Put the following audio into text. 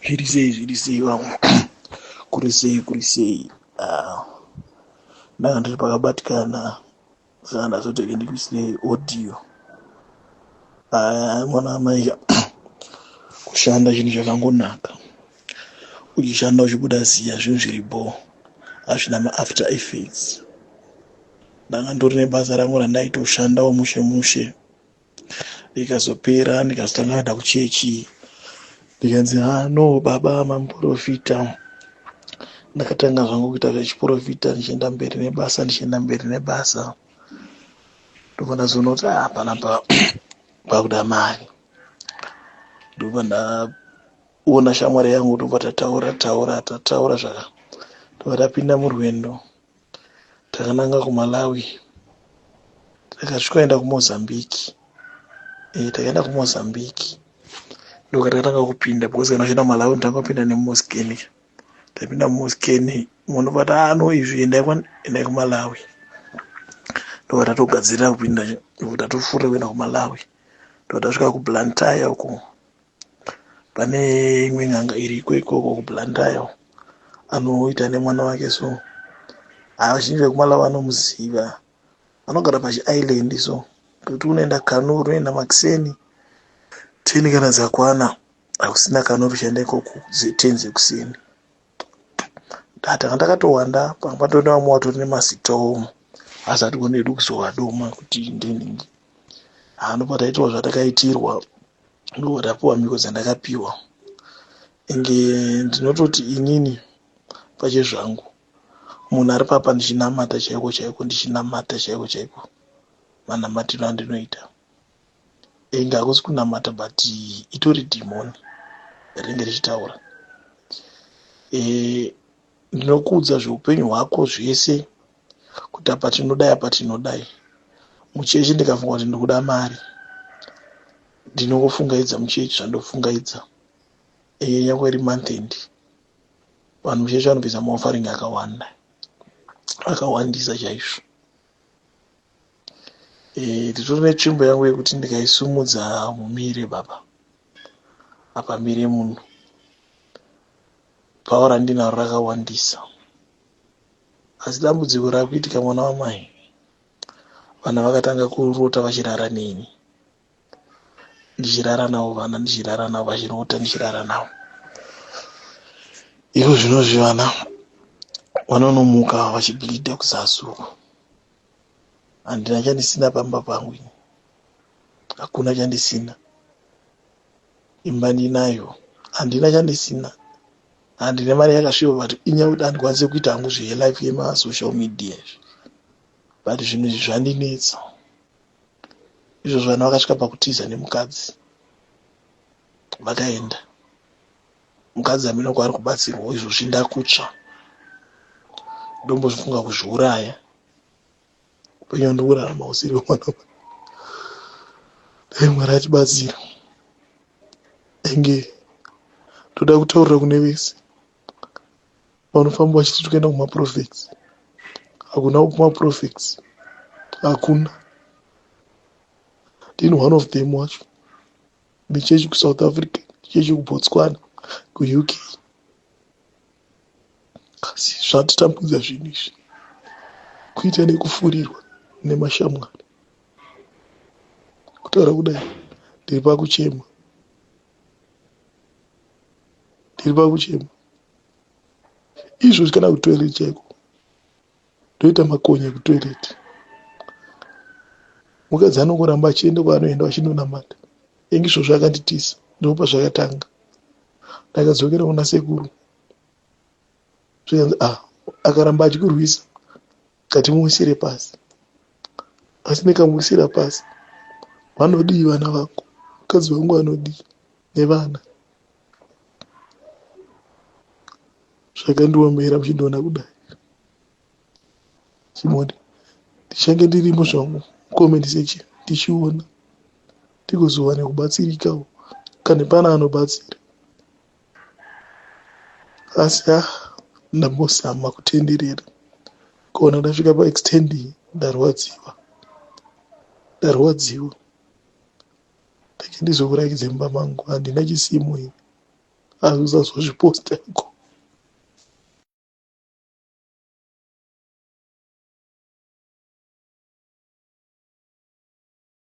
Zvirisei vangu kurisei ndanga ndiri pakabatikana saka ndazotenge ndikuisire audio. Mwana wamai kushanda chinhu chakangonaka, uchishanda uchibuda ziya zvinhu zviripo hazvina maafter effects. Ndanga ndori nebasa rangu randaitoshandawo mushe mushe, rikazopera ndikazotanga kuenda kuchechi, ndikanzi no baba mamuprofita. Ndakatanga zvangu kuita zvechiprofita, ndichienda mberi nebasa ndobva ndazoona kuti panapa pakuda mari. Ndobva ndaona shamwari yangu, ndobva tataura zvaka, ndobva tapinda murwendo takananga kuMalawi, takasvikaenda kuMozambique. Takaenda kuMozambique ndokatakatanga kupinda, because kana uchienda kuMalawi unotanga kupinda neMoskeni. Tapinda muMoskeni munobata izvi endai kuMalawi. Ndobva tatogadzirira kupinda, tatofura kuenda kuMalawi. Ndobva tasvika kuBlantyre uko, pane imwe n'anga iriko ikoko kuBlantyre anoita nemwana wake. So vazhinji vekuMalawi vanomuziva, anogara pachiisland. So kuti unoenda Kanuri, unoenda Makuseni 10 kana dzakwana, hakusina Kanuri uchienda ikoko 10 dzekuseni. Tanga takatowanda patoenda vamwe vatori nemazitawo asi hatigoni hedu kuzovadoma kuti ndenini. Ndobva taitirwa zvatakaitirwa, ndobva tapiwa mhiko dzandakapiwa. Inge ndinototi inini pachezvangu munhu ari papa ndichinamata chaiko manamatiro andinoita. Inge hakusi kunamata but itori dhimoni rinenge richitaura. Ndinokudza zveupenyu hwako zvese kuti apa tinodai. Muchechi ndikafunga kuti ndikuda mari, ndinongofungaidza muchechi zvandofungaidza. Yangu iri month end, vanhu muchechi vanobvisa maofaringi akawandisa chaizvo. Titori netsvimbo yangu yekuti ndikaisumudza mumire baba, apa mire munhu, pawa randinaro rakawandisa. Asi dambudziko rakuitika mwana wamai, vana vakatanga kurota vachirara neni, ndichirara navo vana, vachirota ndichirara navo. Ivo zvinozvi vana vanonomuka vachibhilidha kuzasi uko. Handina chandisina pamba pangu, hakuna chandisina. Imba ndinayo, handina chandisina. Handina mari yakasviba, but inyaya kuti handikwanise kuita hangu zvelife yemasocial media. But zvinhu izvi zvandinetsa. Izvozvo vana vakasvika pakutiza nemukadzi, vakaenda. Mukadzi amene kwaari kubatsirwa izvozvi ndakutsva, ndombofunga kuzviuraya. Upenyu ndokurarama usiri mwana. Dai Mwari atibatsira. Enge toda kutaurira kune vese vanofamba vachiti tokaenda kumaprofits. Hakuna kumaprofits, hakuna. Ndini one of them wacho. Michechi kuSouth Africa, michechi kuBotswana, kuUK. Kasi zvatitambudza zvinhu izvi, kuita nekufurirwa nemashamwari. Kutaura kudai, ndiri pakuchema. Izvozvi kana kutoilet chaiko, ndoita makonye kutoilet. Mukadzi anongoramba achienda kwaanoenda vachindonamata. Enge izvozvo akanditisa, ndopa zvakatanga. Ndakadzokera kuna sekuru. Zvikanzi akaramba achikurwisa, ngatimuwisire pasi. Asi ndikamuwisira pasi, vanodii vana vangu? Mukadzi wangu anodii nevana? Zvakandiomera muchindiona kudai. Chimodi, ndichange ndirimo zvangu comment section ndichiona, ndikuzowana kubatsirikawo kana pana anobatsira. Asi ndambozama kutenderera, kuona ndasvika paextending, ndarwadziwa. Ndachandizokurakidza mumba mangu, handina chisimo ini. uzazozviposta yako